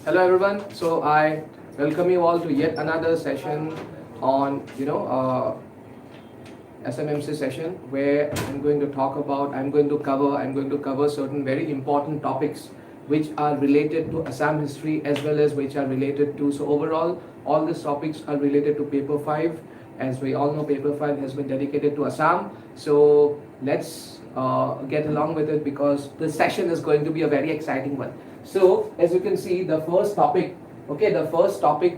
Hello everyone. So I welcome you all to yet another session on SMMC session where I'm going to cover certain very important topics which are related to Assam history as well as which are related to, so overall all these topics are related to paper 5. As we all know, paper 5 has been dedicated to Assam. So let's get along with it because the session is going to be a very exciting one. So as you can see, the first topic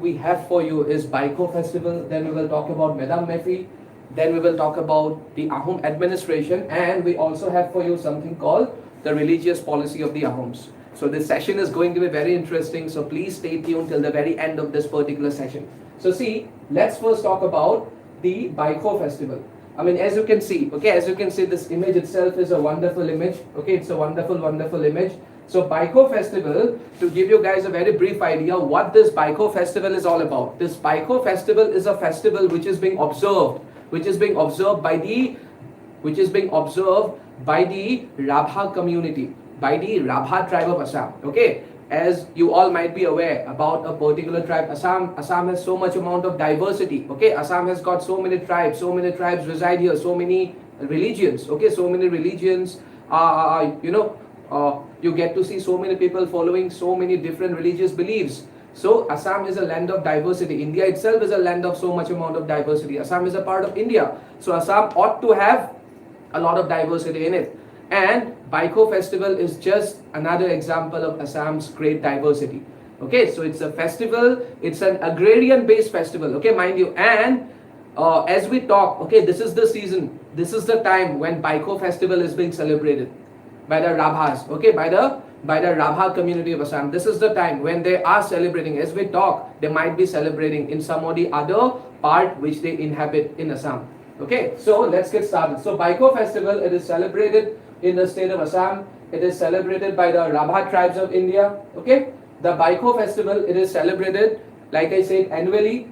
we have for you is Baiko festival. Then we will talk about Medam Mefi. Then we will talk about the Ahom administration, and we also have for you something called the religious policy of the Ahoms. So this session is going to be very interesting. So please stay tuned till the very end of this particular session. So see, let's first talk about the Baiko festival. I mean, as you can see, this image itself is a wonderful image. Okay, it's a wonderful image. So Baiko festival, to give you guys a very brief idea what this Baiko festival is all about. This Baiko festival is a festival which is being observed by the Rabha community, by the Rabha tribe of Assam. Okay, as you all might be aware about a particular tribe, Assam has so much amount of diversity. Okay, Assam has got so many tribes reside here, so many religions. Okay, so many religions. You get to see so many people following so many different religious beliefs. So Assam is a land of diversity. India itself is a land of so much amount of diversity. Assam is a part of India. So Assam ought to have a lot of diversity in it. And Baiko festival is just another example of Assam's great diversity. Okay, so it's a festival, it's an agrarian based festival, okay, mind you. And as we talk, okay, this is the season, this is the time when Baiko festival is being celebrated by the Rabhas, okay, by the Rabha community of Assam. This is the time when they are celebrating. As we talk, they might be celebrating in some or the other part which they inhabit in Assam. Okay, so let's get started. So Baiko festival, it is celebrated in the state of Assam. It is celebrated by the Rabha tribes of India. Okay, the Baiko festival, it is celebrated, like I said, annually.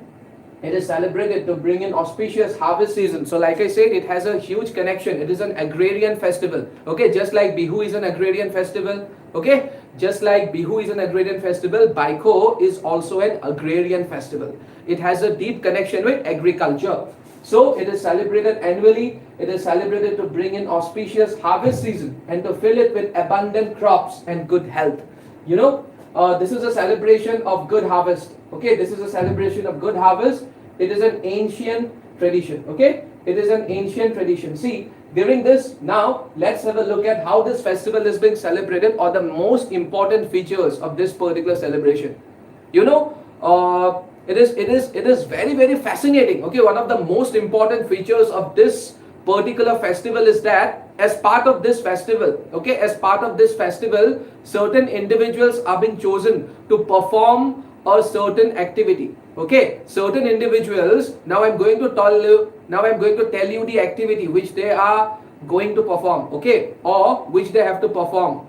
It is celebrated to bring in auspicious harvest season. So like I said, it has a huge connection. It is an agrarian festival. Okay, just like Bihu is an agrarian festival. Okay, just like Bihu is an agrarian festival, Baiko is also an agrarian festival. It has a deep connection with agriculture. So it is celebrated annually. It is celebrated to bring in auspicious harvest season and to fill it with abundant crops and good health. This is a celebration of good harvest. Okay, this is a celebration of good harvest. It is an ancient tradition. Okay, it is an ancient tradition. See, during this, now let's have a look at how this festival is being celebrated, or the most important features of this particular celebration. It is very fascinating. Okay, one of the most important features of this particular festival is that as part of this festival, certain individuals are being chosen to perform a certain activity. Okay, certain individuals. Now I'm going to tell you the activity which they are going to perform. Okay, or which they have to perform.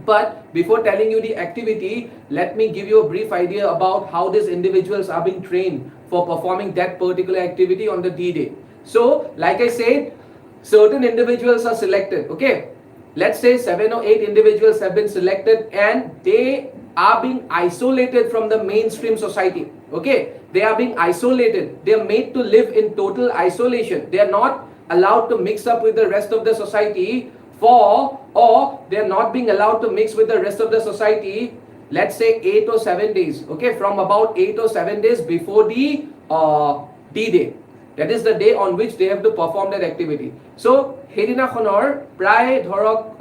But before telling you the activity, let me give you a brief idea about how these individuals are being trained for performing that particular activity on the D-Day. So, like I said, certain individuals are selected. Okay, let's say 7 or 8 individuals have been selected, and they are being isolated from the mainstream society. Okay, they are being isolated. They are made to live in total isolation. They are not allowed to mix up with the rest of the society, or they are not being allowed to mix with the rest of the society, let's say 8 or 7 days. Okay, from about 8 or 7 days before the D-Day. That is the day on which they have to perform that activity. So সেইদিনাখনৰ প্ৰায় ধৰক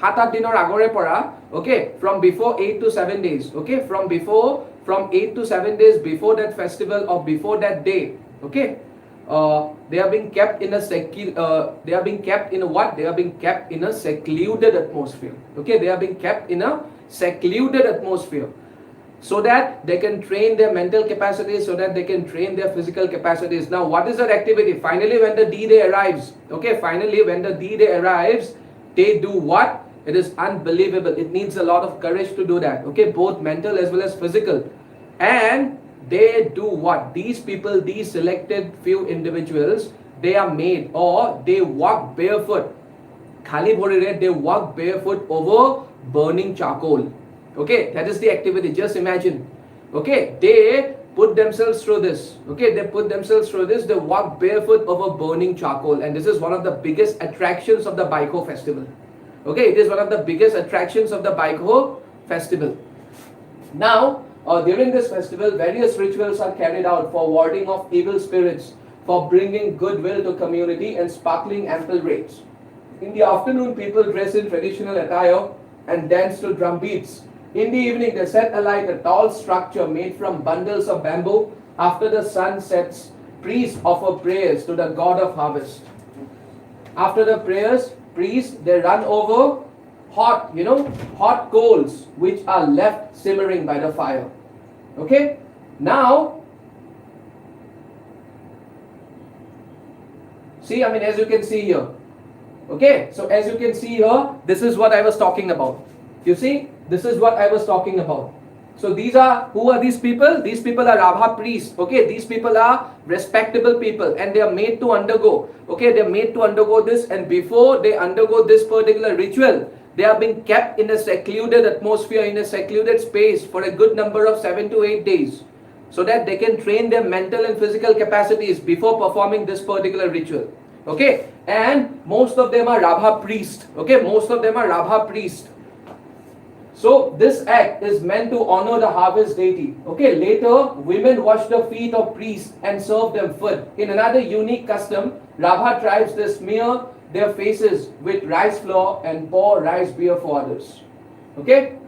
7-8 দিনৰ আগৰে পৰা, okay, from before 8 to 7 days, okay, from 8 to 7 days before that festival or before that day, okay, they are being kept in a secluded atmosphere. Okay, they are being kept in a secluded atmosphere, so that they can train their mental capacities, so that they can train their physical capacities. Now, what is that activity? Finally, when the D-Day arrives, okay, they do what? It is unbelievable. It needs a lot of courage to do that. Okay, both mental as well as physical. And they do what? These people, these selected few individuals, they are made, or they walk barefoot. Khali bhorire, they walk barefoot over burning charcoal. Okay, that is the activity. Just imagine. Okay, they put themselves through this. Okay, they put themselves through this. They walk barefoot over burning charcoal, and this is one of the biggest attractions of the Baikho festival. Okay, it is one of the biggest attractions of the Baikho festival. Now, during this festival, various rituals are carried out for warding off evil spirits, for bringing goodwill to community, and sparkling ample rains. In the afternoon, people dress in traditional attire and dance to drum beats. In the evening, they set alight a tall structure made from bundles of bamboo. After the sun sets, priests offer prayers to the god of harvest. After the prayers, priests, they run over hot coals which are left simmering by the fire. Okay? Now, see, as you can see here. Okay, so as you can see here, this is what I was talking about. You see, this is what I was talking about. So who are these people? These people are Rabha priests. Okay, these people are respectable people, and they are made to undergo. Okay, they are made to undergo this, and before they undergo this particular ritual, they are being kept in a secluded atmosphere, in a secluded space for a good number of 7 to 8 days, so that they can train their mental and physical capacities before performing this particular ritual. Okay, and most of them are Rabha priests. Okay, most of them are Rabha priests. So this act is meant to honor the harvest deity. Okay, later women wash the feet of priests and serve them food. In another unique custom, Rabha tribes they smear their faces with rice flour and pour rice beer for others. Okay,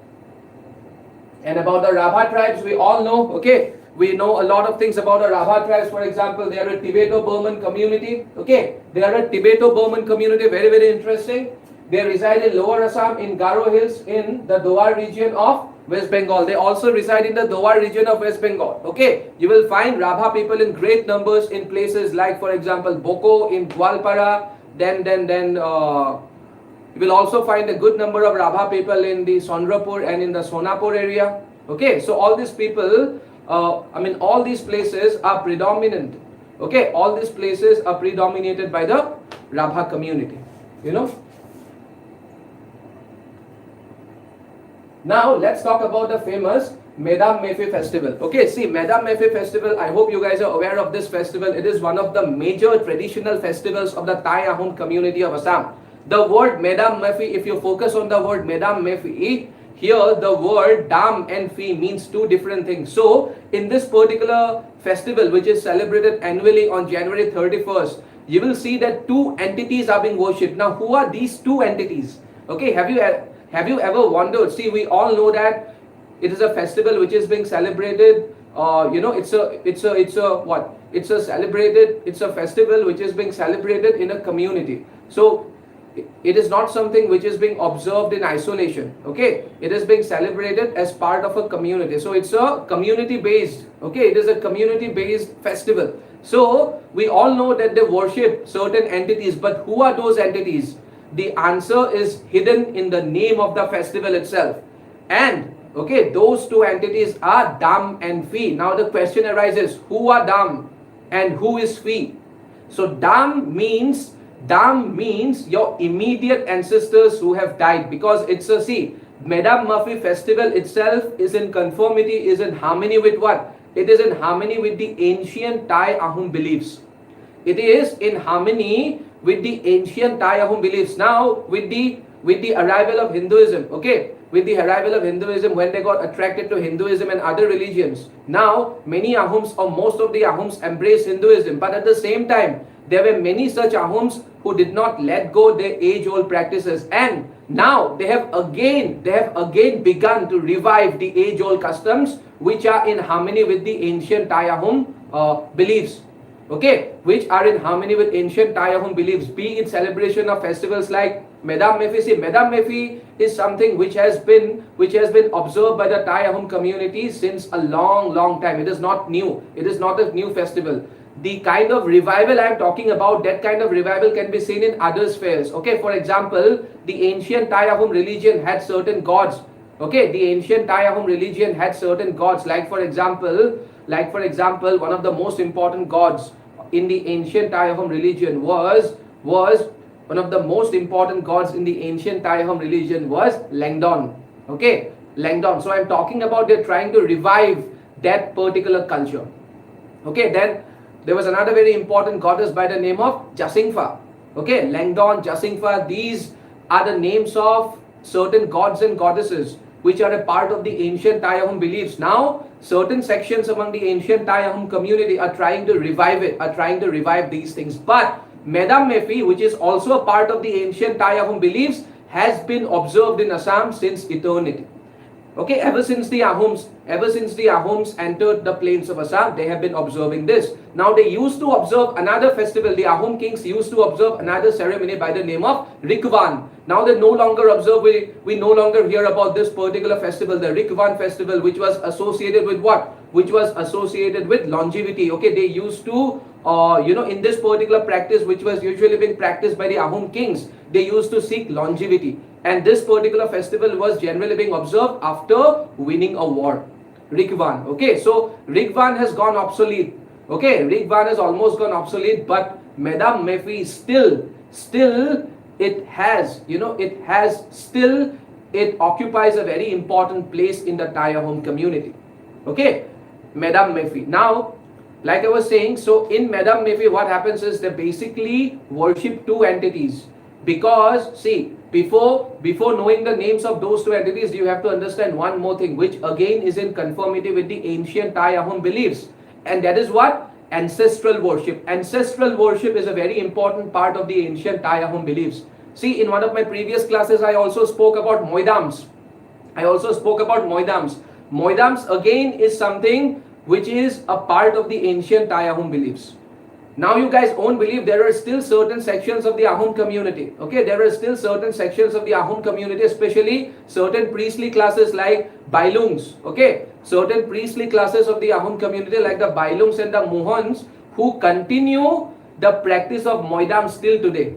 and about the Rabha tribes we all know. Okay, we know a lot of things about the Rabha tribes. For example, they are a Tibeto-Burman community. Okay, they are a Tibeto-Burman community, very, very interesting. They reside in Lower Assam, in Garo Hills, in the Doar region of West Bengal. They also reside in the Doar region of West Bengal. Okay, you will find Rabha people in great numbers in places like, for example, Boko, in Gwalpara. Then you will also find a good number of Rabha people in the Sondrapur and in the Sonapur area. Okay, so all these people, all these places are predominant. Okay, all these places are predominated by the Rabha community. You know. Now let's talk about the famous Medam Mefi festival. Okay, see, Medam Mefi festival, I hope you guys are aware of this festival. It is one of the major traditional festivals of the Thai Ahom community of Assam. The word Medam Mefi, if you focus on the word Medam Mefi, here the word Dam and Fi means two different things. So in this particular festival, which is celebrated annually on January 31st, you will see that two entities are being worshipped. Now, who are these two entities? Okay, have you ever wondered? See, we all know that it is a festival which is being celebrated. It's a festival which is being celebrated in a community. So it is not something which is being observed in isolation. Okay, it is being celebrated as part of a community. So it's a community based. Okay, it is a community based festival. So we all know that they worship certain entities, but who are those entities? The answer is hidden in the name of the festival itself. And okay, those two entities are Dam and Fi. Now the question arises, who are Dam and who is Fi? So Dam means your immediate ancestors who have died, because it's a, see, Medam Mefi festival itself is in conformity, is in harmony with what? It is in harmony with the ancient Thai Ahom beliefs. It is in harmony with the ancient Thai Ahom beliefs. Now, with the arrival of Hinduism, okay, with the arrival of Hinduism, when they got attracted to Hinduism and other religions, now many Ahoms or most of the Ahoms embraced Hinduism, but at the same time, there were many such Ahoms who did not let go their age-old practices, and now they have again begun to revive the age-old customs which are in harmony with the ancient Thai Ahom beliefs. Okay, which are in harmony with ancient Thai Ahom beliefs, be it celebration of festivals like Medam Mefi. See, Medam Mefi is something which has been observed by the Thai Ahom community since a long time. It is not new. It is not a new festival. The kind of revival I am talking about, that kind of revival can be seen in other spheres. Okay, for example, the ancient Thai Ahom religion had certain gods. Okay, the ancient Thai Ahom religion had certain gods, like for example, one of the most important gods in the ancient Thai Ahom religion was one of the most important gods in the ancient Thai Ahom religion was Langdon. Okay, Langdon. So I'm talking about they're trying to revive that particular culture. Okay, then there was another very important goddess by the name of Jasingfa. Okay, Langdon, Jasingfa, these are the names of certain gods and goddesses which are a part of the ancient Tayahum beliefs. Now, certain sections among the ancient Tayahum community are trying to revive it, are trying to revive these things. But Medam Mefi, which is also a part of the ancient Tayahum beliefs, has been observed in Assam since eternity. Okay, ever since the Ahoms entered the plains of Assam, they have been observing this. Now they used to observe another festival. The Ahom kings used to observe another ceremony by the name of Rikvan. Now they no longer observe, we no longer hear about this particular festival, the Rikvan festival, which was associated with what? Which was associated with longevity. Okay, they used to, in this particular practice, which was usually being practiced by the Ahom kings, they used to seek longevity. And this particular festival was generally being observed after winning a war. Rikvan. Okay, so Rikvan has gone obsolete. Okay, Rikvan has almost gone obsolete, but Medam Mefi still it occupies a very important place in the Tayahom community. Okay, Medam Mefi. Now, like I was saying, so in Medam Mefi, what happens is they basically worship two entities. Because, see, before knowing the names of those two entities, you have to understand one more thing, which again is in conformity with the ancient Tayahom beliefs. And that is what? Ancestral worship. Ancestral worship is a very important part of the ancient Tayahom beliefs. See, in one of my previous classes, I also spoke about Moidams. Moidams again is something which is a part of the ancient Tayahom beliefs. Now you guys won't believe there are still certain sections of the Ahom community. Okay, there are still certain sections of the Ahom community, especially certain priestly classes like Bailungs. Okay, certain priestly classes of the Ahom community like the Bailungs and the Mohans who continue the practice of Moidam still today.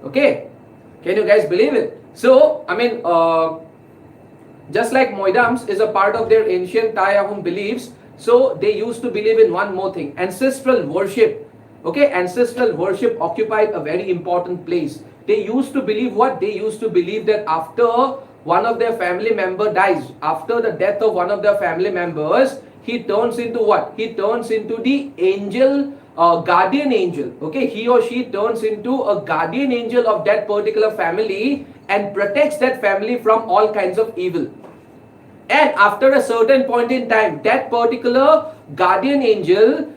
Okay, can you guys believe it? So, I mean, just like Moidams is a part of their ancient Tayahom beliefs, so they used to believe in one more thing, ancestral worship. Okay, ancestral worship occupied a very important place. They used to believe what? They used to believe that after one of their family member dies, after the death of one of their family members, he turns into what? He turns into the angel, guardian angel. Okay, he or she turns into a guardian angel of that particular family and protects that family from all kinds of evil. And after a certain point in time, that particular guardian angel,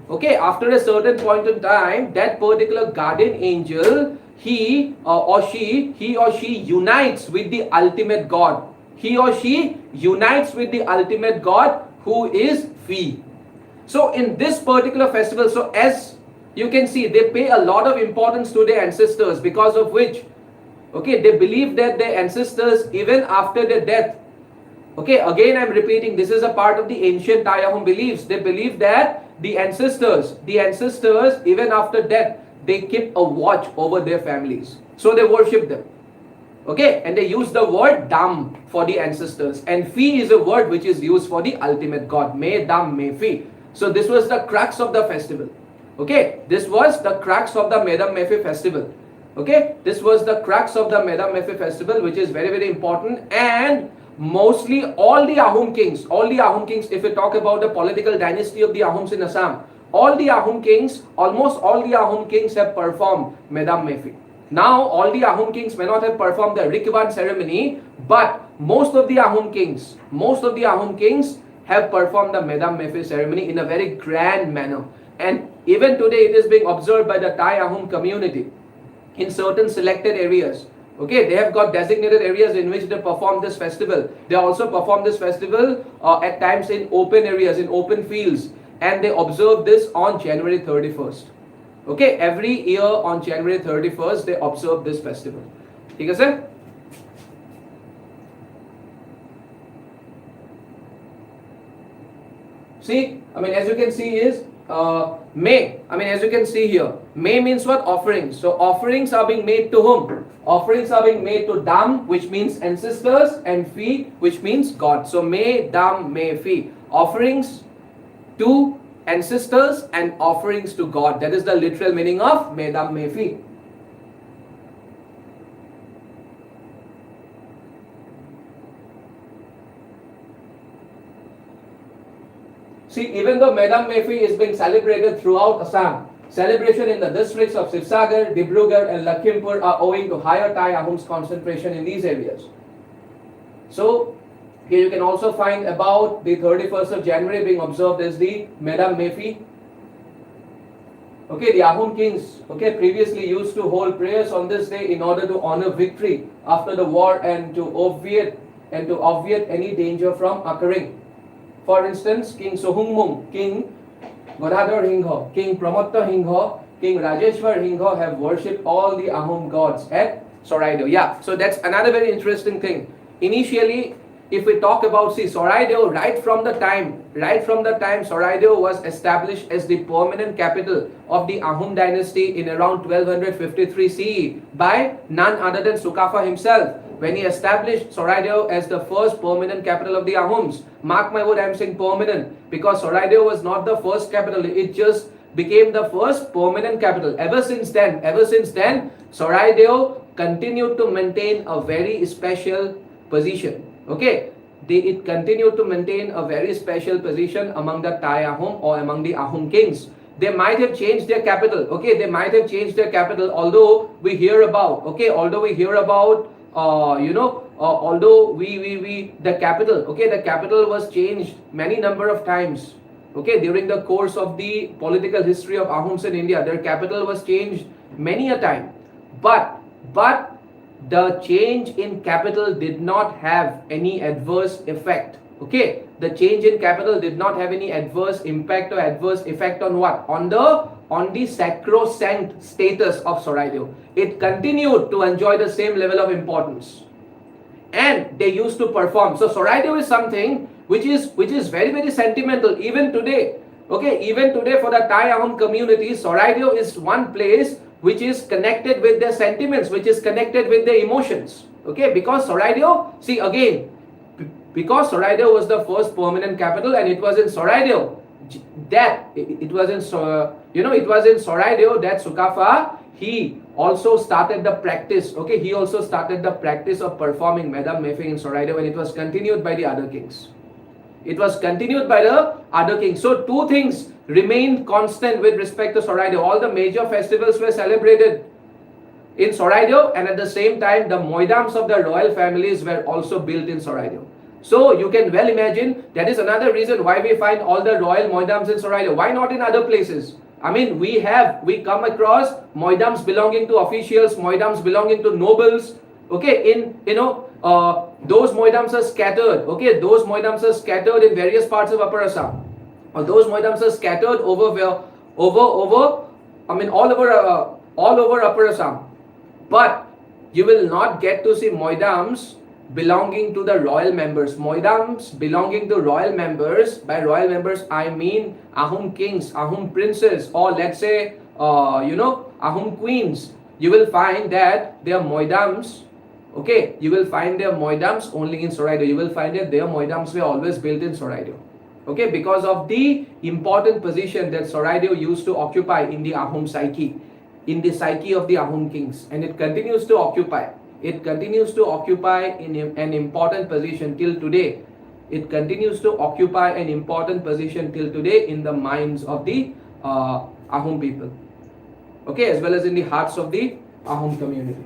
okay, after a certain point in time, that particular guardian angel, he or she unites with the ultimate God. He or she unites with the ultimate God who is Fi. So in this particular festival, so as you can see, they pay a lot of importance to their ancestors, because of which, okay, they believe that their ancestors, even after their death, okay, again I'm repeating, this is a part of the ancient Tayahom beliefs. They believe that the ancestors, even after death, they keep a watch over their families. So they worship them. Okay, and they use the word Dam for the ancestors. And Fi is a word which is used for the ultimate God. Me Dam Me Fi. So this was the crux of the festival. Okay, this was the crux of the Medam Mefi festival. Okay, this was the crux of the Medam Mefi festival, which is very, very important. And mostly all the Ahom kings, if we talk about the political dynasty of the Ahoms in Assam, almost all the Ahom kings have performed Medam Mefi. Now, all the Ahom kings may not have performed the Rikvan ceremony, but most of the Ahom kings have performed the Medam Mefi ceremony in a very grand manner. And even today, it is being observed by the Thai Ahom community in certain selected areas. Okay, they have got designated areas in which they perform this festival. They also perform this festival at times in open areas, in open fields, and they observe this on January 31st. Okay, every year on January 31st, they observe this festival. ठीक है sir? See, I mean, as you can see is May. I mean, as you can see here, May means what? Offerings. So offerings are being made to whom? Offerings are being made to Dam, which means ancestors, and Fi, which means God. So May, Dam, May, Fi. Offerings to ancestors and offerings to God. That is the literal meaning of May, Dam, May, Fi. See, even though Medam Mefi is being celebrated throughout Assam, celebration in the districts of Sibsagar, Dibrugarh and Lakhimpur are owing to higher Thai Ahom's concentration in these areas. So, here you can also find about the 31st of January being observed as the Medam Mefi. Okay, the Ahom kings, okay, previously used to hold prayers on this day in order to honor victory after the war and to obviate any danger from occurring. For instance, King Sohungmung, King Godadhar Hingho, King Pramotta Hingho, King Rajeshwar Hingho have worshipped all the Ahom gods at Soraido. Yeah, so that's another very interesting thing. Initially, if we talk about, see, Soraido, right from the time Soraido was established as the permanent capital of the Ahom dynasty in around 1253 CE by none other than Sukafa himself. When he established Soraido as the first permanent capital of the Ahoms. Mark my word, I am saying permanent, because Soraido was not the first capital, it just became the first permanent capital. Ever since then, Soraido continued to maintain a very special position. Okay, it continued to maintain a very special position among the Thai Ahom or among the Ahom kings. They might have changed their capital. Okay, they might have changed their capital, although we hear about, although the capital was changed many number of times. Okay, during the course of the political history of Ahoms in India, their capital was changed many a time. But the change in capital did not have any adverse effect. Okay, the change in capital did not have any adverse impact or adverse effect on what? On the sacrosanct status of Soraido. It continued to enjoy the same level of importance. And they used to perform. So Soraido is something which is very, very sentimental even today. Okay, even today for the Thai Ahom community, Soraido is one place which is connected with their sentiments, which is connected with their emotions. Okay, because Soraido, see again, because Soraido was the first permanent capital, and it was in Soraido that it was in Soraido that Sukafa, he also started the practice. Okay, he also started the practice of performing Medam Mefi in Soraido, and it was continued by the other kings. So two things remained constant with respect to Soraido. All the major festivals were celebrated in Soraido, and at the same time the moidams of the royal families were also built in Soraido. So you can well imagine that is another reason why we find all the royal moidams in Soraido. Why not in other places? I mean, we come across moidams belonging to officials, moidams belonging to nobles. Okay, those moidams are scattered. Okay, those moidams are scattered in various parts of Upper Assam. Or those moidams are scattered all over Upper Assam. But you will not get to see moidams belonging to the royal members. Moidams belonging to royal members, by royal members I mean Ahom kings, Ahom princes, or let's say Ahom queens. You will find that their moidams, okay, you will find their moidams only in Soraido. You will find that their moidams were always built in Soraido. Okay, because of the important position that Soraido used to occupy in the Ahom psyche, in the psyche of the Ahom kings, and it continues to occupy. It continues to occupy in an important position till today. It continues to occupy an important position till today in the minds of the Ahom people. Okay, as well as in the hearts of the Ahom community.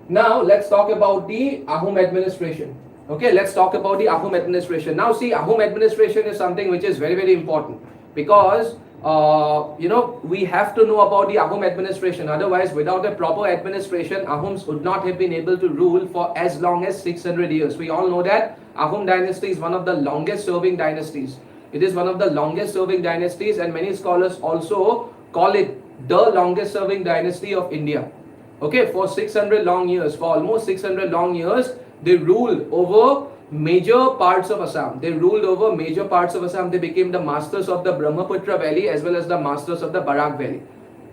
Now let's talk about the Ahom administration. Okay, let's talk about the Ahom administration. Now see, Ahom administration is something which is very, very important, because we have to know about the Ahom administration. Otherwise, without a proper administration, Ahoms would not have been able to rule for as long as 600 years. We all know that Ahom dynasty is one of the longest serving dynasties. It is one of the longest serving dynasties, and many scholars also call it the longest serving dynasty of India. Okay, for 600 long years, for almost 600 long years, they ruled over major parts of Assam. They became the masters of the Brahmaputra Valley as well as the masters of the Barak Valley.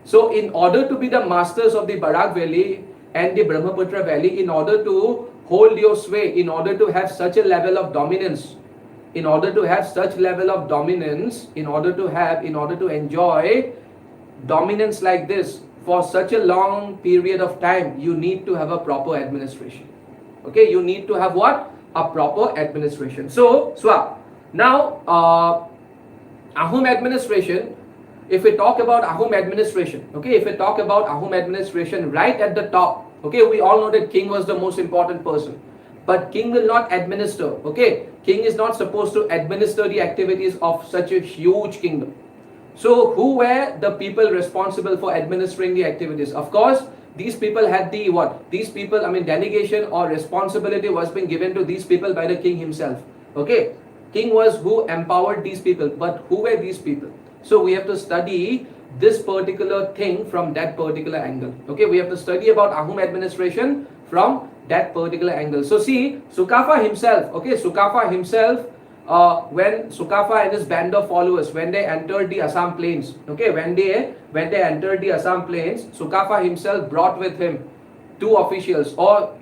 So in order to be the masters of the Barak Valley and the Brahmaputra Valley, in order to hold your sway, in order to have such a level of dominance, in order to enjoy dominance like this for such a long period of time, you need to have a proper administration. Okay, you need to have what? A proper administration. So, Swap, Now, Ahom administration, if we talk about Ahom administration, okay, if we talk about Ahom administration, right at the top, okay, we all know that king was the most important person. But king will not administer, okay? King is not supposed to administer the activities of such a huge kingdom. So who were the people responsible for administering the activities? Of course, these people had the what? These people, I mean, delegation or responsibility was being given to these people by the king himself. Okay, king was who empowered these people, but who were these people? So we have to study this particular thing from that particular angle. Okay, we have to study about Ahom administration from that particular angle. So see, Sukafa himself, okay, Sukafa himself, when Sukafa and his band of followers, when they entered the Assam plains, okay, when they entered the Assam plains, Sukafa himself brought with him two officials, or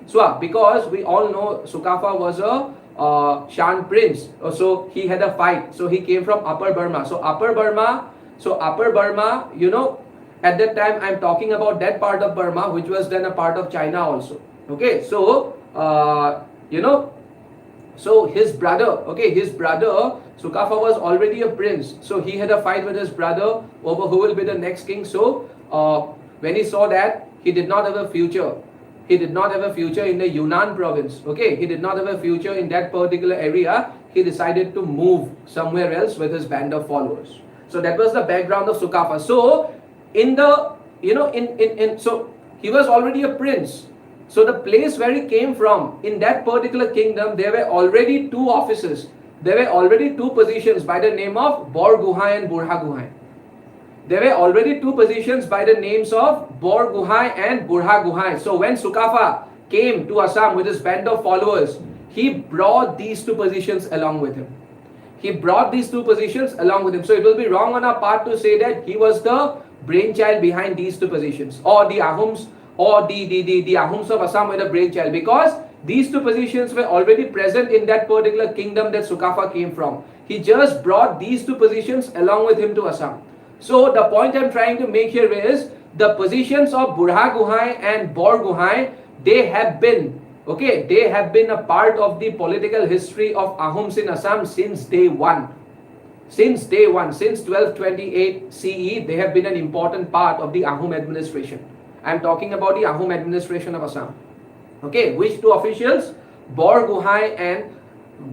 so because we all know Sukafa was a Shan prince, so he had a fight, so he came from Upper Burma. So Upper Burma, you know, at that time I'm talking about that part of Burma which was then a part of China also. Okay, so you know, so his brother, okay, his brother Sukafa was already a prince, so he had a fight with his brother over who will be the next king. So when he saw that he did not have a future, he did not have a future in the Yunnan province, okay, he did not have a future in that particular area, he decided to move somewhere else with his band of followers. So that was the background of Sukafa. So in the, you know, so he was already a prince. So the place where he came from, in that particular kingdom, there were already two offices, there were already two positions by the name of Bor Guhai and Burha Guhai. There were already two positions by the names of Bor Guhai and Burha Guhai. So when Sukafa came to Assam with his band of followers, he brought these two positions along with him. He brought these two positions along with him. So it will be wrong on our part to say that he was the brainchild behind these two positions, or the Ahoms, or the Ahoms of Assam were the brainchild, because these two positions were already present in that particular kingdom that Sukafa came from. He just brought these two positions along with him to Assam. So the point I'm trying to make here is the positions of Burha Guhai and Bor Guhai, they have been, okay, they have been a part of the political history of Ahoms in Assam since day one. Since day one, since 1228 CE, they have been an important part of the Ahom administration. I'm talking about the Ahom administration of Assam. Okay, which two officials? Bor Guhai and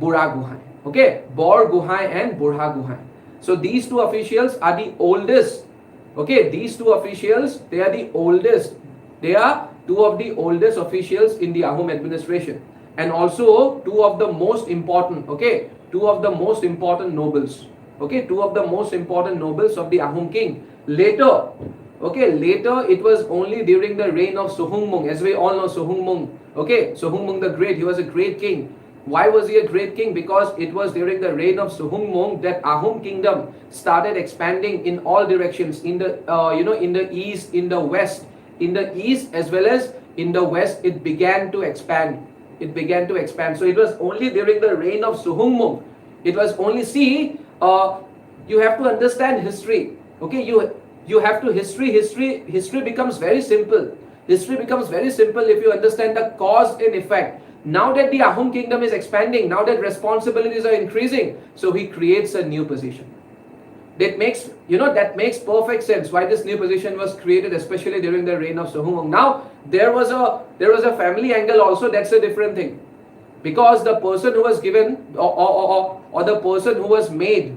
Burha Guhai. Okay, Bor Guhai and Burha Guhai. So these two officials are the oldest. Okay, these two officials, they are the oldest. They are two of the oldest officials in the Ahom administration, and also two of the most important, okay, two of the most important nobles. Okay, two of the most important nobles of the Ahom king. Later, okay, later it was only during the reign of Suhumung, as we all know Suhumung. Okay, Suhumung the Great, he was a great king. Why was he a great king? Because it was during the reign of Suhumung that Ahom kingdom started expanding in all directions, in the you know, in the east, in the west, in the east as well as in the west. It began to expand. It began to expand. So it was only during the reign of Suhumung. It was only, see, you have to understand history. Okay, you have to history becomes very simple. History becomes very simple if you understand the cause and effect. Now that the Ahom kingdom is expanding, now that responsibilities are increasing, so he creates a new position. That makes, you know, that makes perfect sense why this new position was created, especially during the reign of Suhumung. Now there was a family angle also. That's a different thing, because the person who was given, or the person who was made,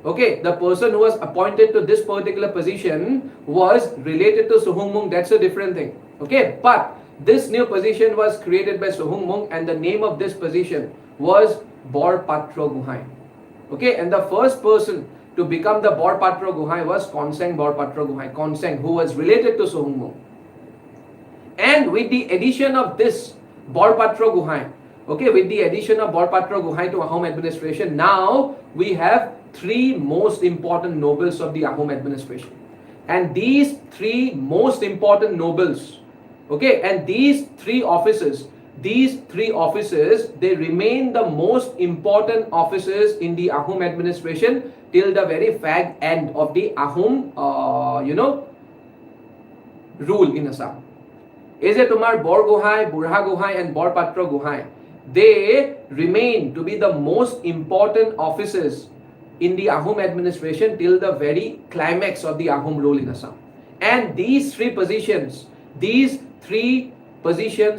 okay, the person who was appointed to this particular position was related to Suhumung. That's a different thing. Okay, but this new position was created by Suhumung, and the name of this position was Bor Patra Guhai. Okay, and the first person to become the Bor Patra Guhai was Konseng Bor Patra Guhai, Konseng, who was related to Suhumung. And with the addition of this Bor Patra Guhai, okay, with the addition of Bor Patra Guhai to Ahom administration, now we have three most important nobles of the Ahom administration. And these three most important nobles, okay, and these three offices, they remain the most important offices in the Ahom administration till the very fag end of the Ahom, you know, rule in Assam. Is it Tumar Bor Guhai, Burha Guhai and Bor Patra Guhai? they remain to be the most important offices in the Ahom administration till the very climax of the Ahom rule in Assam. And these three positions,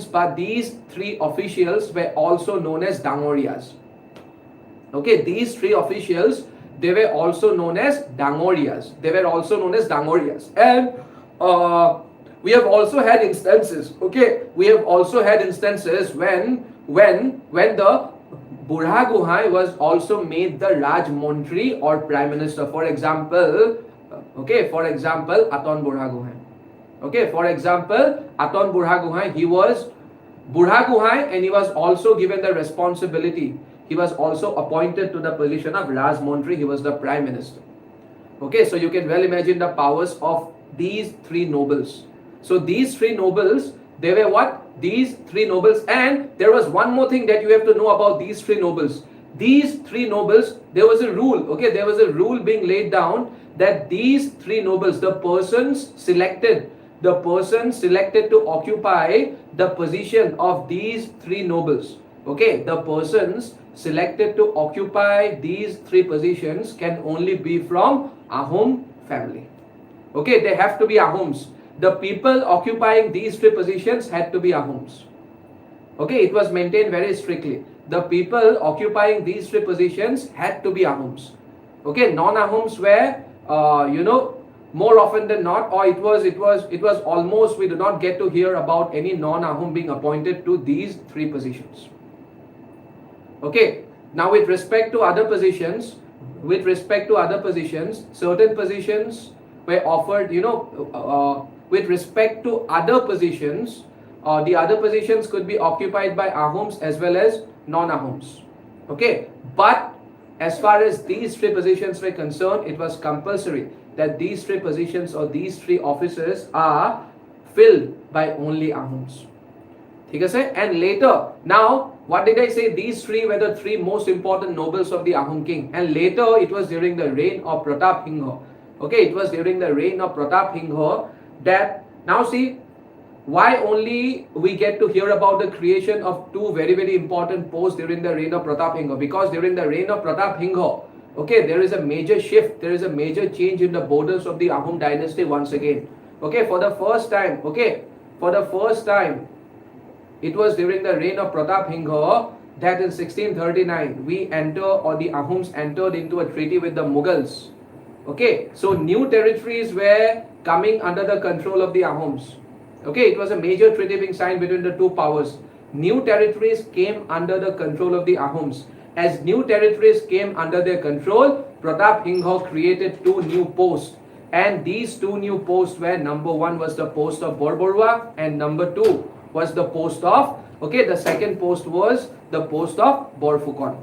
but these three officials were also known as Dangorias. Okay, these three officials, they were also known as Dangorias. And we have also had instances, okay, when the Burha Guhai was also made the Raj Montri or Prime Minister. For example, Aton Burha Guhai. Aton Burha Guhai, he was Burha Guhai, and he was also given the responsibility. He was also appointed to the position of Raj Montri. He was the Prime Minister. Okay, so you can well imagine the powers of these three nobles. So these three nobles, they were what? These three nobles. And there was one more thing that you have to know about these three nobles. These three nobles, there was a rule, okay, there was a rule being laid down that these three nobles, the persons selected to occupy the position of these three nobles, okay, the persons selected to occupy these three positions can only be from Ahom family. Okay, they have to be Ahoms. The people occupying these three positions had to be Ahoms. Okay, it was maintained very strictly. The people occupying these three positions had to be Ahoms. Okay, non-Ahoms were, more often than not, or it was almost, we do not get to hear about any non-Ahom being appointed to these three positions. Okay, now with respect to other positions, certain positions were offered, with respect to other positions, the other positions could be occupied by Ahoms as well as non-Ahoms. Okay, but as far as these three positions were concerned, it was compulsory that these three positions or these three offices are filled by only Ahoms. And later, now what did I say? These three were the three most important nobles of the Ahom king. And later, it was during the reign of Pratap Singha. Okay, it was during the reign of Pratap Singha that, now see, why only we get to hear about the creation of two very, very important posts during the reign of Pratap Singha? Because during the reign of Pratap Singha, okay, there is a major shift, there is a major change in the borders of the Ahom dynasty once again. Okay, for the first time, it was during the reign of Pratap Singha that in 1639 the Ahoms entered into a treaty with the Mughals. Okay, so new territories were coming under the control of the Ahoms. Okay, it was a major treaty being signed between the two powers. New territories came under the control of the Ahoms. As new territories came under their control, Pratap Singha created two new posts. And these two new posts were, number one was the post of Borborwa, and number two was the post of, the second post was the post of Borfukon.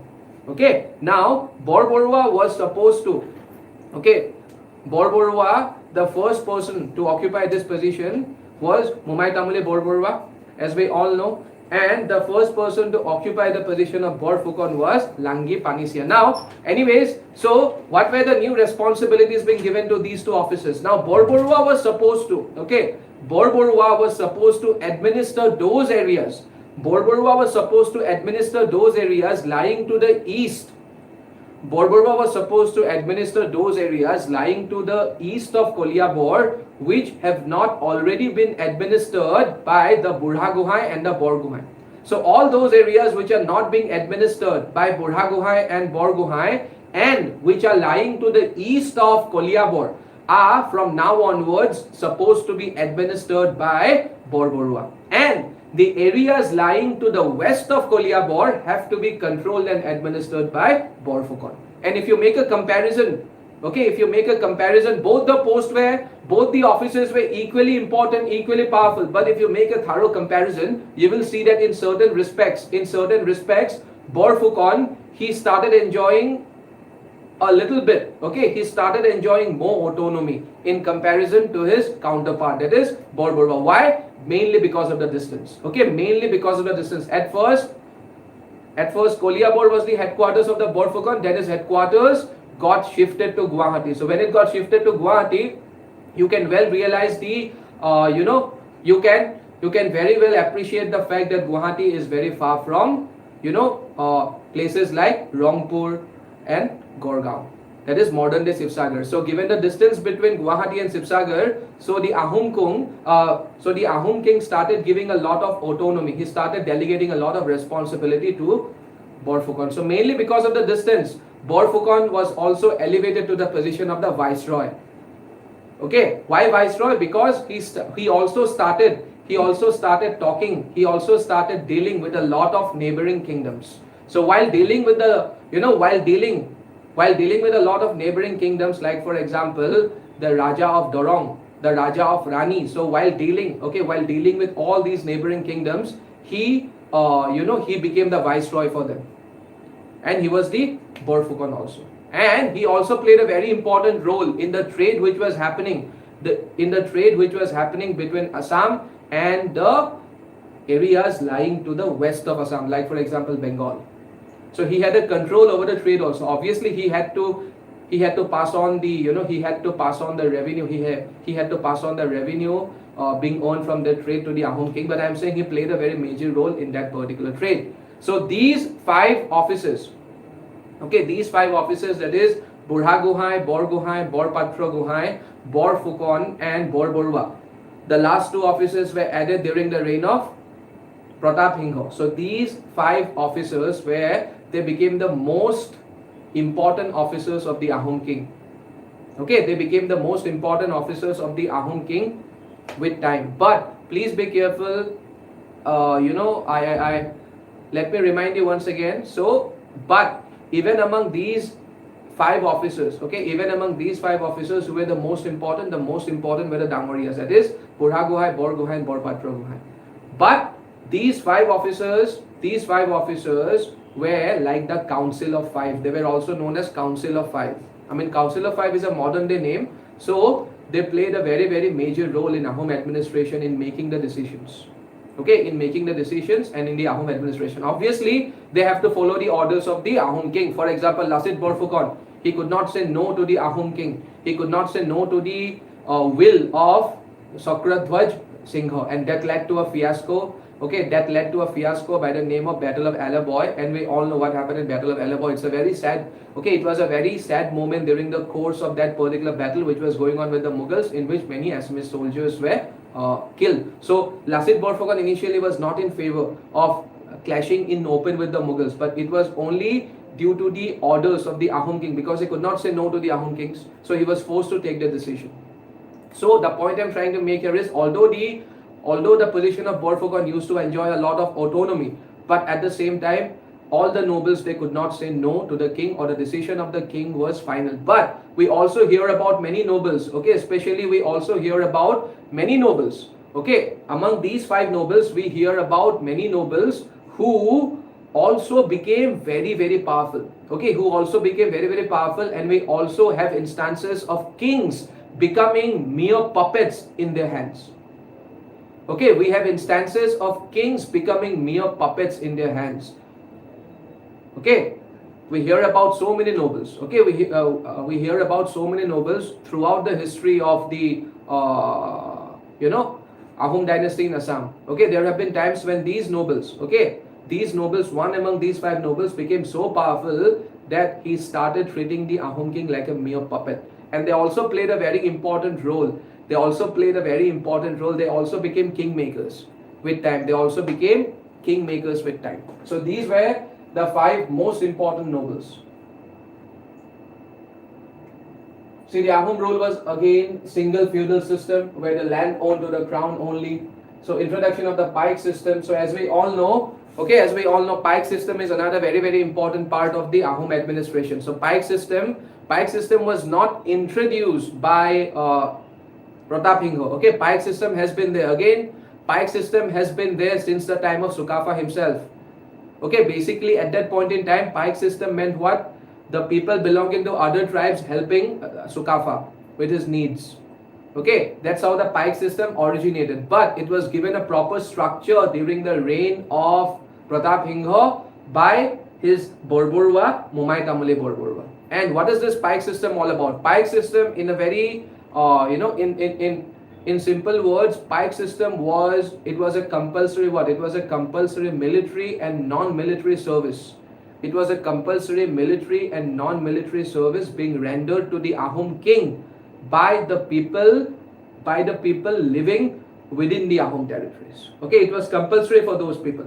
Okay, now Borborwa was supposed to, Borborwa, the first person to occupy this position was Mumai Tamule Borborwa, as we all know. And the first person to occupy the position of Borfukon was Langi Panisia. Now, anyways, so what were the new responsibilities being given to these two officers? Now, Borborwa was supposed to, administer those areas. Borborwa was supposed to administer those areas lying to the east. Borborwa was supposed to administer those areas lying to the east of Koliabor, which have not already been administered by the Burha Guhai and the Bor Guhai. So all those areas which are not being administered by Burha Guhai and Bor Guhai and which are lying to the east of Koliabor are from now onwards supposed to be administered by Borborwa. And the areas lying to the west of Koliabor have to be controlled and administered by Borfukon. And if you make a comparison, both the offices were equally important, equally powerful. But if you make a thorough comparison, you will see that in certain respects, Borfukon, he started enjoying a little bit, he started enjoying more autonomy in comparison to his counterpart, that is Borborwa. Why? Mainly because of the distance. At first, Koliabor was the headquarters of the Borfukon, then his headquarters got shifted to Guwahati. So when it got shifted to Guwahati, you can well realize you can very well appreciate the fact that Guwahati is very far from, places like Rangpur and Gorgaon. That is modern day Sibsagar. So given the distance between Guwahati and Sibsagar, so the Ahom king started giving a lot of autonomy. He started delegating a lot of responsibility to Borphukon. So mainly because of the distance, Borphukon was also elevated to the position of the viceroy. Okay, why viceroy? Because he also started talking. He also started dealing with a lot of neighboring kingdoms. So while dealing with with a lot of neighboring kingdoms, like for example the Raja of Dorong, the Raja of Rani. So while dealing with all these neighboring kingdoms, he became the viceroy for them, and he was the Borphukon also. And he also played a very important role in the trade which was happening, between Assam and the areas lying to the west of Assam, like for example Bengal. So he had a control over the trade also. Obviously, he had to pass on the revenue. He had to pass on the revenue being earned from the trade to the Ahom king. But I am saying he played a very major role in that particular trade. So these 5 officers, that is Burha Guhai, Bor Guhai, Bor Patra Guhai, Bor Phukon, and Bor Borwa. The last 2 officers were added during the reign of Pratap Hingho. So these 5 officers they became the most important officers of the Ahom king. Okay, they became the most important officers of the Ahom king with time. But please be careful. I let me remind you once again. So, but even among these 5 officers, even among these 5 officers who were the most important were the Damorias. That is Burha Guhai, Bor Guhai, and Bor Patra Guhai. But these 5 officers were like the Council of 5. They were also known as Council of 5. I mean, Council of 5 is a modern day name. So they played a very, very major role in Ahom administration in making the decisions. In making the decisions and in the Ahom administration. Obviously, they have to follow the orders of the Ahom king. For example, Lasit Borphukon, he could not say no to the Ahom king. He could not say no to the will of Sakradhwaj Singha, and that led to a fiasco. That led to a fiasco by the name of Battle of Alaboy, and we all know what happened in Battle of Alaboy. It's a very sad, it was a very sad moment during the course of that particular battle which was going on with the Mughals, in which many Assamese soldiers were killed. So Lasit Borphukon initially was not in favor of clashing in open with the Mughals, but it was only due to the orders of the Ahom king, because he could not say no to the Ahom kings, so he was forced to take the decision. So the point I'm trying to make here is, although the position of Borphukon used to enjoy a lot of autonomy, but at the same time, all the nobles, they could not say no to the king, or the decision of the king was final. But we also hear about many nobles, especially we also hear about many nobles, among these 5 nobles, we hear about many nobles who also became very, very powerful, and we also have instances of kings becoming mere puppets in their hands. We have instances of kings becoming mere puppets in their hands. We hear about so many nobles. We hear about so many nobles throughout the history of the Ahom dynasty in Assam. There have been times when these nobles, one among these 5 nobles became so powerful that he started treating the Ahom king like a mere puppet. And they also played a very important role. They also became kingmakers with time. So these were the 5 most important nobles. See, the Ahom rule was again single feudal system where the land owned to the crown only. So introduction of the pike system. So as we all know, pike system is another very, very important part of the Ahom administration. So pike system was not introduced by Pratap Hingho. Pike system has been there. Again, pike system has been there since the time of Sukafa himself. Basically at that point in time, pike system meant what? The people belonging to other tribes helping Sukafa with his needs. That's how the pike system originated. But it was given a proper structure during the reign of Pratap Hingho by his Borborwa, Mumai Tamale Borborwa. And what is this pike system all about? Pike system in a very, In simple words, pike system was a compulsory what? It was a compulsory military and non-military service. It was a compulsory military and non-military service being rendered to the Ahom king by the people living within the Ahom territories. Okay, it was compulsory for those people.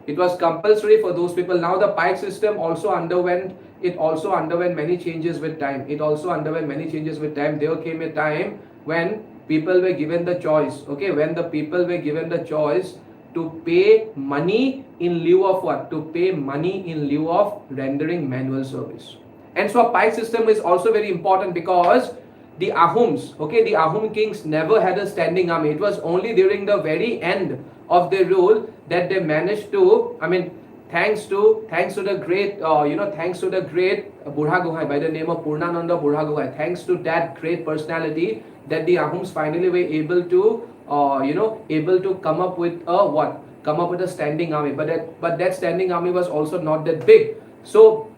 It was compulsory for those people. Now the pike system also underwent many changes with time. It also underwent many changes with time. There came a time when people were given the choice. Okay, when the people were given the choice to pay money in lieu of what? To pay money in lieu of rendering manual service. And so a pike system is also very important because the Ahoms, okay, the Ahom kings never had a standing army. It was only during the very end of their rule that they managed to, thanks to the great, thanks to the great Burha Gohai by the name of Purnananda Burha Gohai, thanks to that great personality, that the Ahoms finally were able to, able to come up with a what? Come up with a standing army. But that standing army was also not that big. So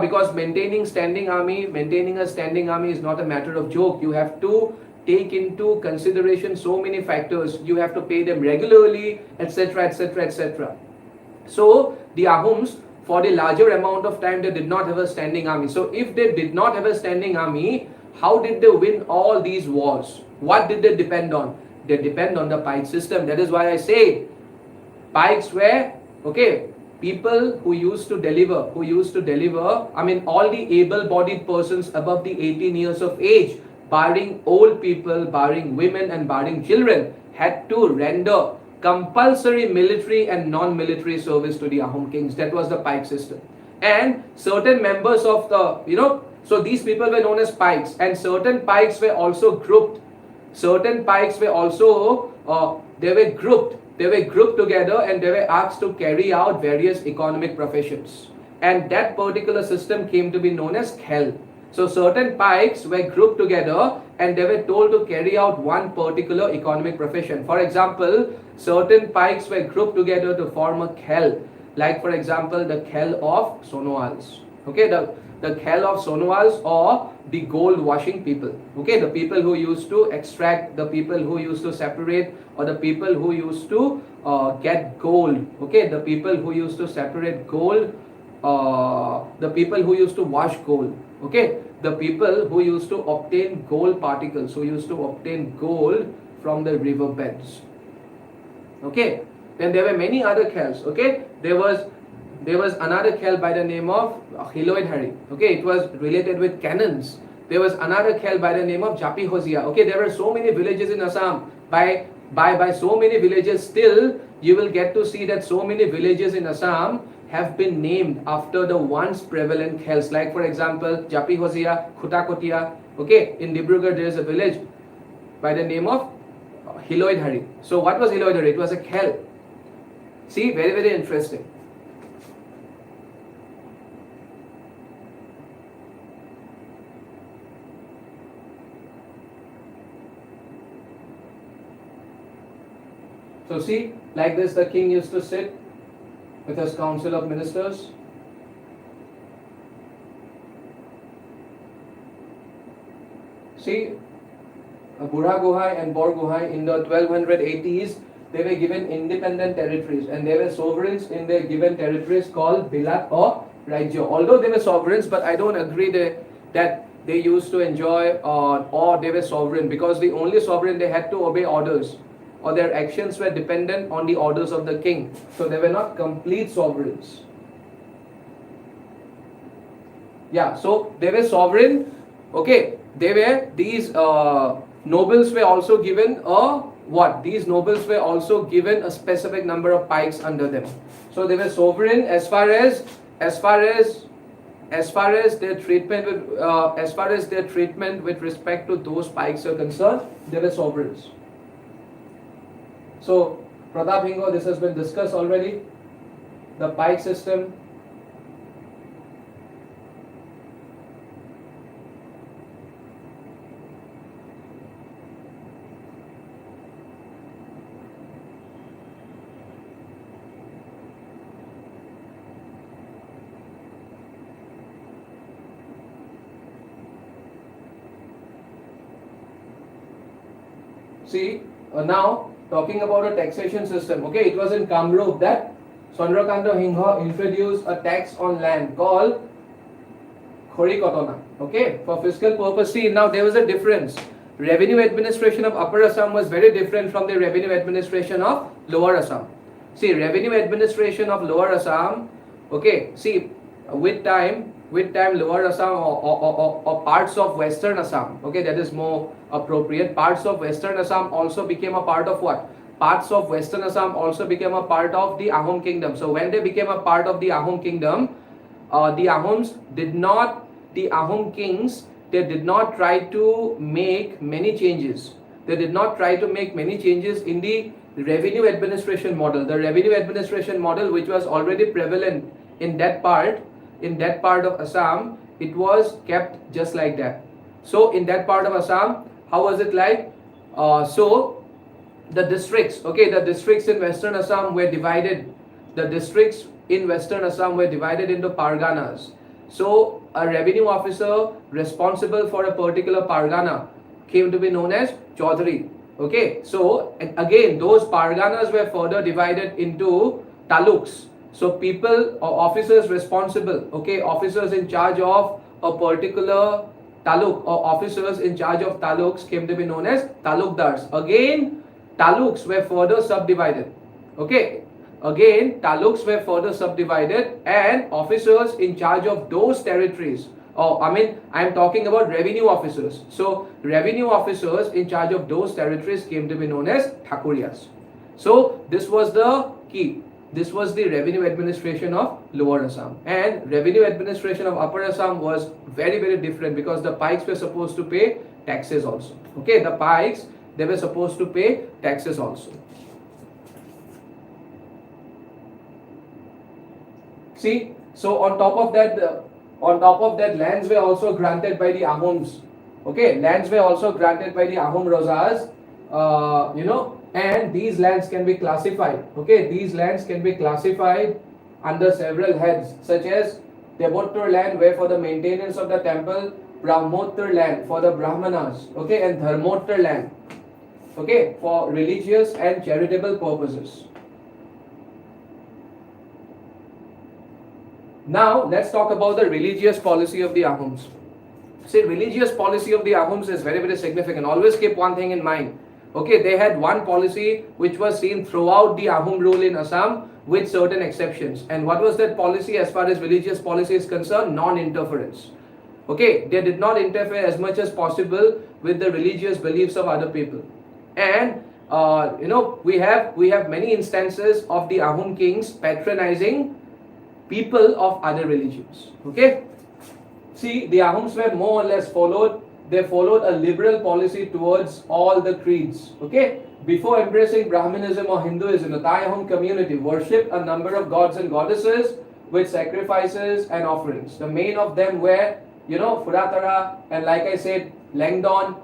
because maintaining a standing army is not a matter of joke. You have to take into consideration so many factors. You have to pay them regularly, etc., etc., etc. So the Ahoms, for the larger amount of time, they did not have a standing army. So if they did not have a standing army, how did they win all these wars? What did they depend on? They depend on the pike system. That is why I say pikes were, okay, people who used to deliver, all the able-bodied persons above the 18 years of age, barring old people, barring women and barring children, had to render compulsory military and non-military service to the Ahom kings. That was the pike system. And certain members of the, so these people were known as pikes, and certain pikes were also grouped. Certain pikes were also, they were grouped together and they were asked to carry out various economic professions. And that particular system came to be known as khel. So certain pikes were grouped together and they were told to carry out one particular economic profession. For example, certain pikes were grouped together to form a khel. Like for example, the khel of Sonoals. Okay, the khel of Sonoals, or the gold washing people. Okay, the people who used to extract, the people who used to separate, or the people who used to get gold. Okay, the people who used to separate gold, the people who used to wash gold. Okay, the people who used to obtain gold particles, who used to obtain gold from the riverbeds. Okay, then there were many other khels. Okay, there was another khel by the name of Hiloidhari. Okay, it was related with cannons. There was another khel by the name of Japi Hozia. Okay, there were so many villages in Assam. By so many villages, still you will get to see that so many villages in Assam have been named after the once prevalent khels. Like for example, Japi Hozia, Khutakotia. Okay, in Dibrugarh there is a village by the name of Hiloidhari. So what was Hiloidhari? It was a khel. See, very, very interesting. So see, like this the king used to sit with his council of ministers. See, Burha Gohai and Bor Gohai in the 1280s, they were given independent territories and they were sovereigns in their given territories called Bilat or Rajya. Although they were sovereigns, but I don't agree that they used to enjoy or they were sovereign, because the only sovereign, they had to obey orders, or their actions were dependent on the orders of the king. So they were not complete sovereigns. Yeah, so they were sovereign. Okay, they were, these nobles were also given a what? These nobles were also given a specific number of pikes under them. So they were sovereign as far as their treatment with respect to those pikes are concerned. They were sovereigns. So, Pratap Hingo, this has been discussed already. The pike system. See, now talking about a taxation system. Okay, it was in Kamrup that Chandrakanta Hingha introduced a tax on land called Khori Kotona. Okay, for fiscal purpose. See, now there was a difference. Revenue administration of Upper Assam was very different from the revenue administration of Lower Assam. See, revenue administration of Lower Assam. Okay, see, with time, Lower Assam or parts of Western Assam. Okay, that is more appropriate. Parts of Western Assam also became a part of what? Parts of Western Assam also became a part of the Ahom kingdom. So when they became a part of the Ahom kingdom, the Ahoms did not, the Ahom kings, they did not try to make many changes. They did not try to make many changes in the revenue administration model. The revenue administration model, which was already prevalent in that part of Assam, it was kept just like that. So in that part of Assam, how was it like? So the districts, okay, the districts in Western Assam were divided. The districts in Western Assam were divided into parganas. So a revenue officer responsible for a particular pargana came to be known as Chaudhary. Okay, so again, those parganas were further divided into taluks. So people or officers responsible, okay, officers in charge of a particular taluk or officers in charge of taluks came to be known as talukdars. Again, taluks were further subdivided. Okay, again, taluks were further subdivided and officers in charge of those territories. I am talking about revenue officers. So revenue officers in charge of those territories came to be known as Thakuriyas. So this was the key. This was the revenue administration of Lower Assam, and revenue administration of Upper Assam was very, very different because the Pikes were supposed to pay taxes also. Okay, the Pikes, they were supposed to pay taxes also. See, so on top of that, lands were also granted by the Ahoms. Okay, lands were also granted by the Ahom Rozas. And these lands can be classified. Okay, these lands can be classified under several heads, such as Devottar land, where for the maintenance of the temple, Brahmottar land for the Brahmanas, okay, and Dharmottar land, okay, for religious and charitable purposes. Now let's talk about the religious policy of the Ahoms. See, religious policy of the Ahoms is very, very significant. Always keep one thing in mind. Okay, they had one policy which was seen throughout the Ahom rule in Assam with certain exceptions. And what was that policy as far as religious policy is concerned? Non-interference. Okay, they did not interfere as much as possible with the religious beliefs of other people. And we have many instances of the Ahom kings patronizing people of other religions. Okay, see, the Ahoms were more or less they followed a liberal policy towards all the creeds. Okay, before embracing Brahmanism or Hinduism, the Thai Ahom community worshipped a number of gods and goddesses with sacrifices and offerings. The main of them were, Furatara, and like I said, Langdon,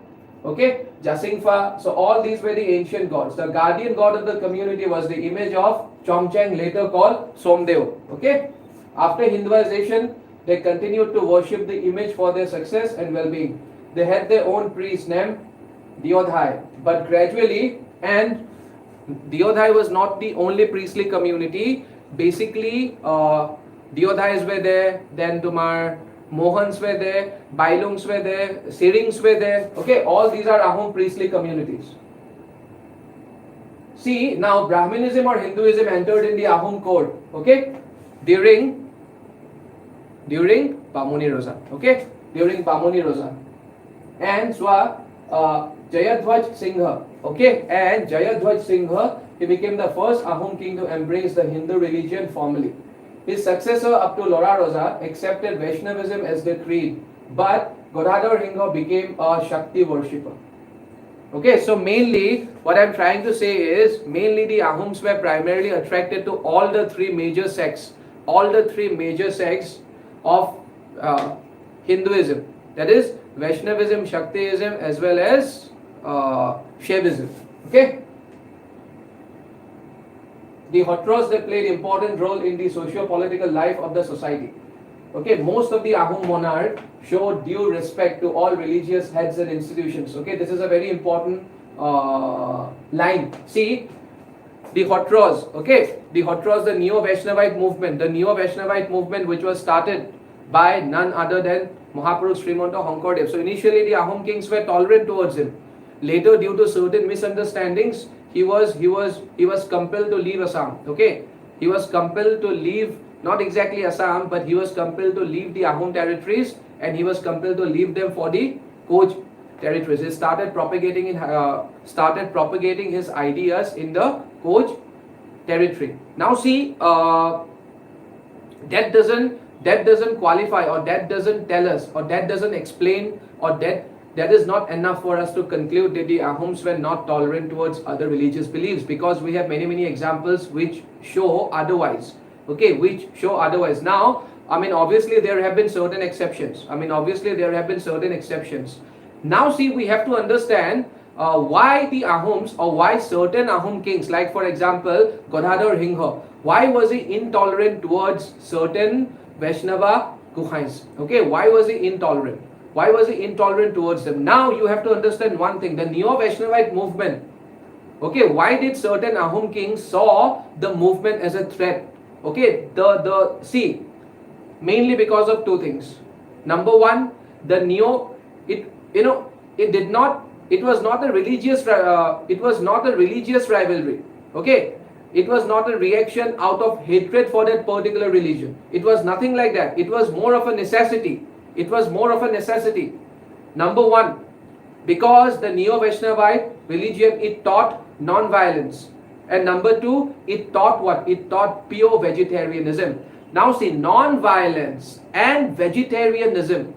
okay, Jasingfa. So all these were the ancient gods. The guardian god of the community was the image of Chomchang, later called Somdev. Okay, after Hinduization, they continued to worship the image for their success and well-being. They had their own priest named Diodhai, but gradually, and Diodhai was not the only priestly community. Basically, Diodhais were there, then Tumar Mohans were there, Bailungs were there, Sirings were there. Okay, all these are Ahom priestly communities. See, now Brahmanism or Hinduism entered in the Ahom court. Okay, during Bamuni Rosa. Okay, during Bamuni Rosa. And Jayadhwaj Singha, okay, and Jayadhwaj Singha, he became the first Ahom king to embrace the Hindu religion formally. His successor up to Lora Rosa accepted Vaishnavism as the creed, but Godadhar Singha became a Shakti worshipper. Okay, so mainly what I'm trying to say is mainly the Ahoms were primarily attracted to all the three major sects of Hinduism, that is Vaishnavism, Shaktiism, as well as Shaivism. Okay, the Hotros, they played important role in the socio-political life of the society. Okay, most of the Ahom monarchs showed due respect to all religious heads and institutions. Okay, this is a very important line. See, the Hotras, okay, the Hotras, the Neo-Vaishnavite movement which was started by none other than Mahapurush Srimanta Hankordev. So initially the Ahom kings were tolerant towards him. Later, due to certain misunderstandings, he was compelled to leave Assam. Okay, he was compelled to leave, not exactly Assam, but he was compelled to leave the Ahom territories, and he was compelled to leave them for the Koch territories. He started propagating his ideas in the Koch territory. Now see, that doesn't qualify, or that doesn't tell us, or that doesn't explain, or that is not enough for us to conclude that the Ahoms were not tolerant towards other religious beliefs, because we have many examples which show otherwise. Okay, which show otherwise. Now, I mean, obviously there have been certain exceptions. Now see, we have to understand why the Ahoms, or why certain Ahom kings, like for example Gadadhar Singha, why was he intolerant towards certain Vaishnava Guhais? Okay, why was he intolerant? Why was he intolerant towards them? Now you have to understand one thing, the Neo-Vaishnavite movement. Okay, why did certain Ahom kings saw the movement as a threat? Okay, see, mainly because of two things. Number one, the it was not a religious rivalry. Okay, it was not a reaction out of hatred for that particular religion. It was nothing like that. It was more of a necessity. Number one, because the Neo-Vaishnavite religion, it taught non-violence. And number two, it taught what? It taught pure vegetarianism. Now see, non-violence and vegetarianism,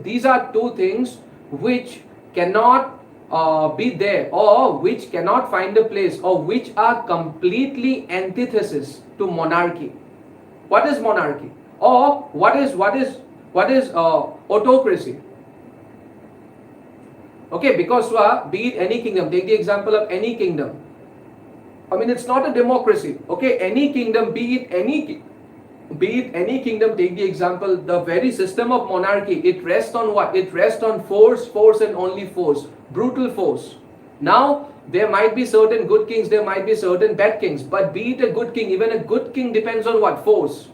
these are two things which cannot be there, or which cannot find a place, or which are completely antithesis to monarchy. What is monarchy? Or what is autocracy? Okay, because be it any kingdom, take the example of any kingdom. I mean, it's not a democracy. Okay, any kingdom, be it any kingdom, take the example, the very system of monarchy, it rests on what? It rests on force and only force, brutal force. Now, there might be certain good kings, there might be certain bad kings, but be it a good king, even a good king depends on what? Force.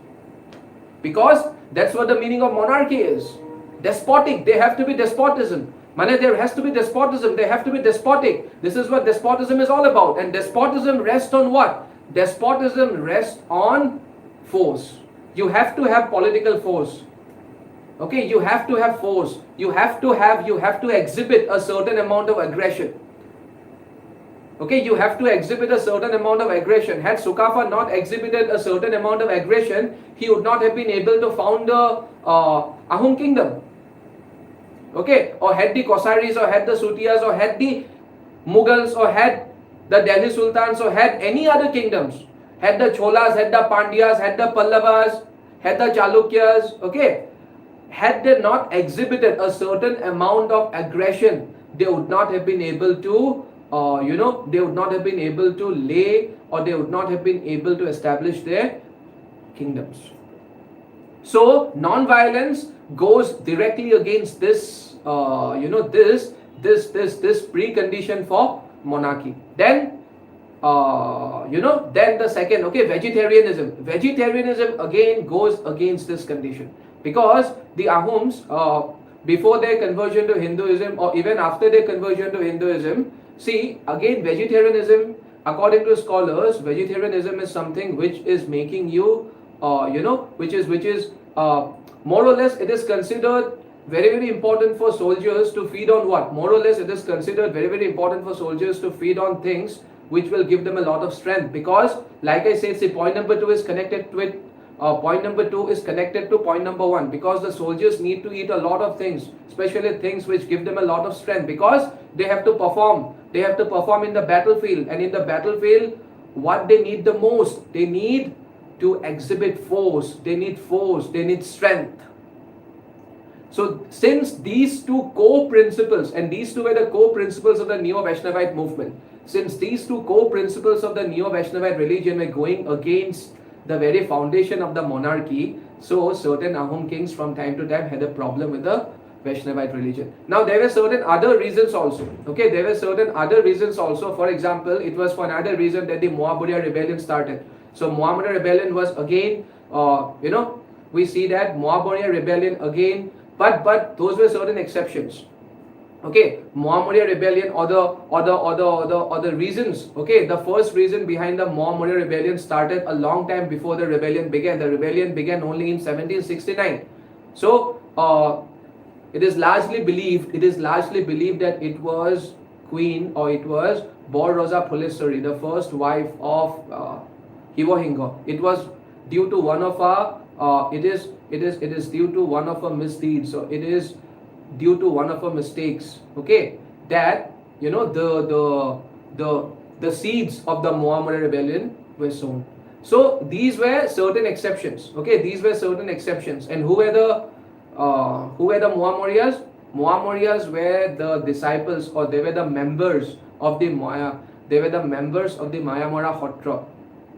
Because that's what the meaning of monarchy is. Despotic, there have to be despotism. There has to be despotism, they have to be despotic. This is what despotism is all about. And despotism rests on what? Despotism rests on force. You have to have political force. Okay, you have to have force. You have to exhibit a certain amount of aggression. Okay, you have to exhibit a certain amount of aggression. Had Sukafa not exhibited a certain amount of aggression, he would not have been able to found the Ahom kingdom. Okay, or had the Kosaris, or had the Sutiyas, or had the Mughals, or had the Delhi Sultans, or had any other kingdoms, had the Cholas, had the Pandyas, had the Pallavas, had the Chalukyas, okay, had they not exhibited a certain amount of aggression, they would not have been able to they would not have been able to lay, or they would not have been able to establish their kingdoms. So non-violence goes directly against this this precondition for monarchy. Then then the second, okay, vegetarianism again goes against this condition, because the Ahoms, before their conversion to Hinduism, or even after their conversion to Hinduism, see, again, vegetarianism, according to scholars, vegetarianism is something which is making you which is more or less, it is considered very important for soldiers to feed on what? More or less, it is considered very important for soldiers to feed on things which will give them a lot of strength, because like I said, see, point number 2 is connected to it. Point number 2 is connected to point number 1, because the soldiers need to eat a lot of things, especially things which give them a lot of strength, because they have to perform in the battlefield. And in the battlefield, what they need the most, they need to exhibit force, they need strength. So since these two core principles, and these two were the core principles of the Neo-Vaishnavite movement, since these two core principles of the Neo-Vaishnavite religion were going against the very foundation of the monarchy, so certain Ahom kings from time to time had a problem with the Vaishnavite religion. Now there were certain other reasons also. Okay, there were certain other reasons also. For example, it was for another reason that the Mohammedan rebellion started. So Mohammedan rebellion was again, we see that Mohammedan rebellion again, but those were certain exceptions. Okay, Mohammedan rebellion or the reasons. Okay, the first reason behind the Mohammedan rebellion started a long time before the rebellion began. The rebellion began only in 1769. So it is largely believed that it was Queen, or it was Bor Rosa Pulesari, the first wife of Hivohingo. It was due to one of our it is due to one of her misdeeds. So it is due to one of her mistakes. Okay, that the seeds of the Mohammedan rebellion were sown. So these were certain exceptions. Okay, these were certain exceptions. And who were the Muhammadiyas? Muhammadiyas were the disciples, or they were the members of the Maya. They were the members of the Mayamara Hotra,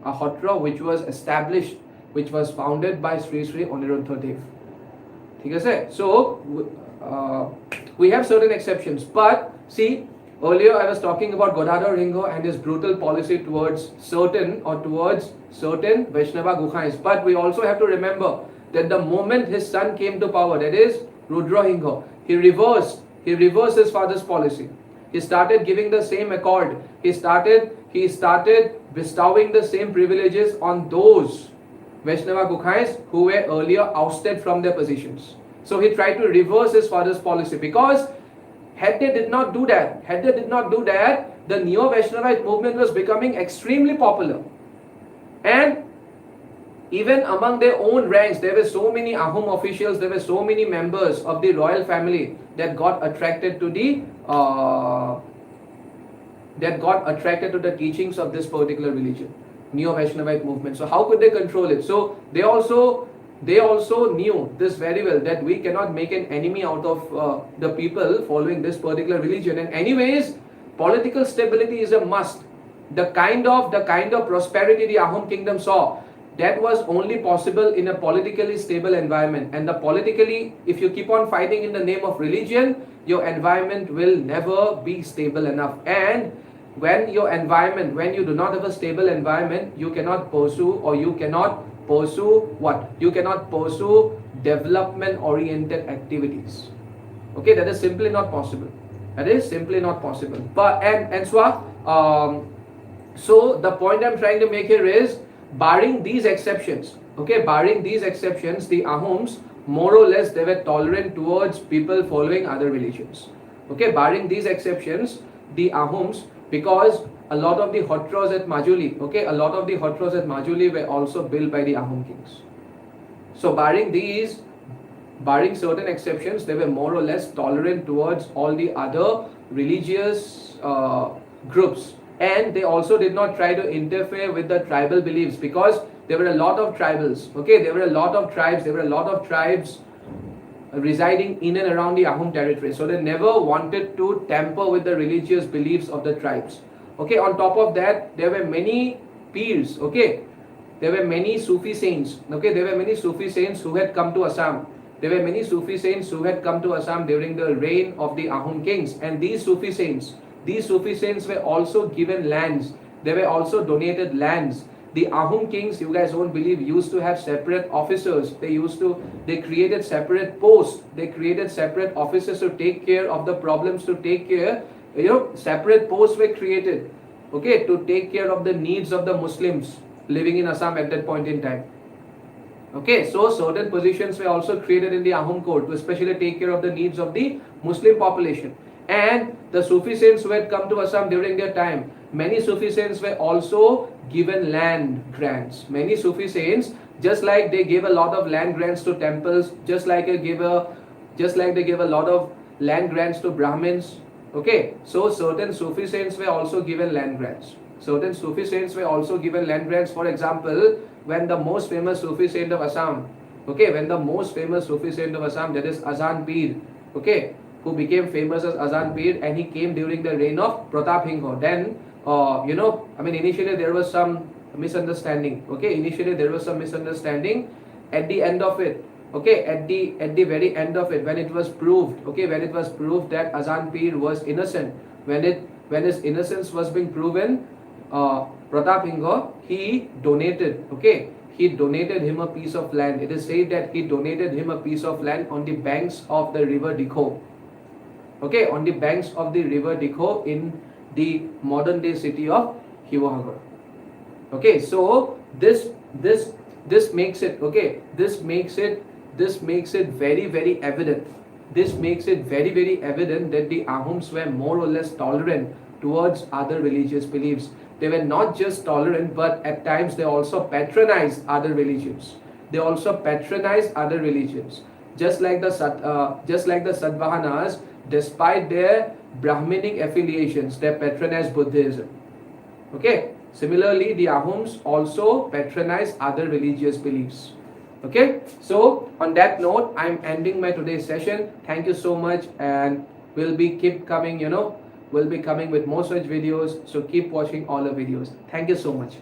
a Hotra which was established, which was founded by Sri Sri Aniruddha Dev. ठीक है? So we have certain exceptions, but see, earlier I was talking about Godadhar Ringo and his brutal policy towards certain Vaishnava Gukhais. But we also have to remember that the moment his son came to power, that is Rudra Hingo, he reversed his father's policy. He started giving the same accord. He started bestowing the same privileges on those Vaishnava Gukhais who were earlier ousted from their positions. So he tried to reverse his father's policy, because had they did not do that, the Neo-Vaishnavite movement was becoming extremely popular. And even among their own ranks, there were so many Ahom officials, there were so many members of the royal family that got attracted to the teachings of this particular religion, Neo-Vaishnavite movement. So how could they control it? So they also knew this very well, that we cannot make an enemy out of the people following this particular religion. And anyways, political stability is a must. The kind of prosperity the Ahom kingdom saw, that was only possible in a politically stable environment. And if you keep on fighting in the name of religion, your environment will never be stable enough. And when you do not have a stable environment, you cannot pursue development oriented activities. Okay, that is simply not possible. So the point I'm trying to make here is, barring these exceptions, the Ahoms, more or less, they were tolerant towards people following other religions. Okay, barring these exceptions, the Ahoms, because a lot of the hotras at Majuli, were also built by the Ahom kings. So barring certain exceptions, they were more or less tolerant towards all the other religious groups. And they also did not try to interfere with the tribal beliefs, because there were a lot of tribals. Okay, there were a lot of tribes residing in and around the Ahom territory. So they never wanted to tamper with the religious beliefs of the tribes. Okay, on top of that, there were many peers. Okay, there were many Sufi saints. Okay, there were many Sufi saints who had come to Assam. During the reign of the Ahom kings. And these Sufi saints were also given lands. They were also donated lands. The Ahom kings, you guys won't believe, used to have separate officers. They created separate posts. They created separate officers to take care of the problems, separate posts were created, okay, to take care of the needs of the Muslims living in Assam at that point in time. Okay, so certain positions were also created in the Ahom court to especially take care of the needs of the Muslim population. And the Sufi saints who had come to Assam during their time, many Sufi saints were also given land grants. Many Sufi saints, just like they gave a lot of land grants to temples, just like they gave a lot of land grants to Brahmins. Okay, so certain Sufi saints were also given land grants. For example, when the most famous Sufi saint of Assam, that is Azan Peer, okay, who became famous as Azan Peer, and he came during the reign of Pratap Hingo. Then, initially there was some misunderstanding. Okay, at the end of it, Okay, at the very end of it, when it was proved, okay, when it was proved that Azan Pir was innocent, when his innocence was being proven, Pratap Ingo, he donated, okay, he donated him a piece of land. It is said that he donated him a piece of land on the banks of the river Dikho, okay, on the banks of the river Dikho in the modern day city of Hivahagar. Okay, so this makes it, okay, this makes it very evident, this makes it very evident that the Ahoms were more or less tolerant towards other religious beliefs. They were not just tolerant, but at times they also patronized other religions. They also patronized other religions, just like the Satavahanas, despite their Brahminic affiliations, they patronized Buddhism. Okay, similarly the Ahoms also patronize other religious beliefs. Okay, so on that note, I'm ending my today's session. Thank you so much, and we'll be keep coming, we'll be coming with more such videos, so keep watching all the videos. Thank you so much.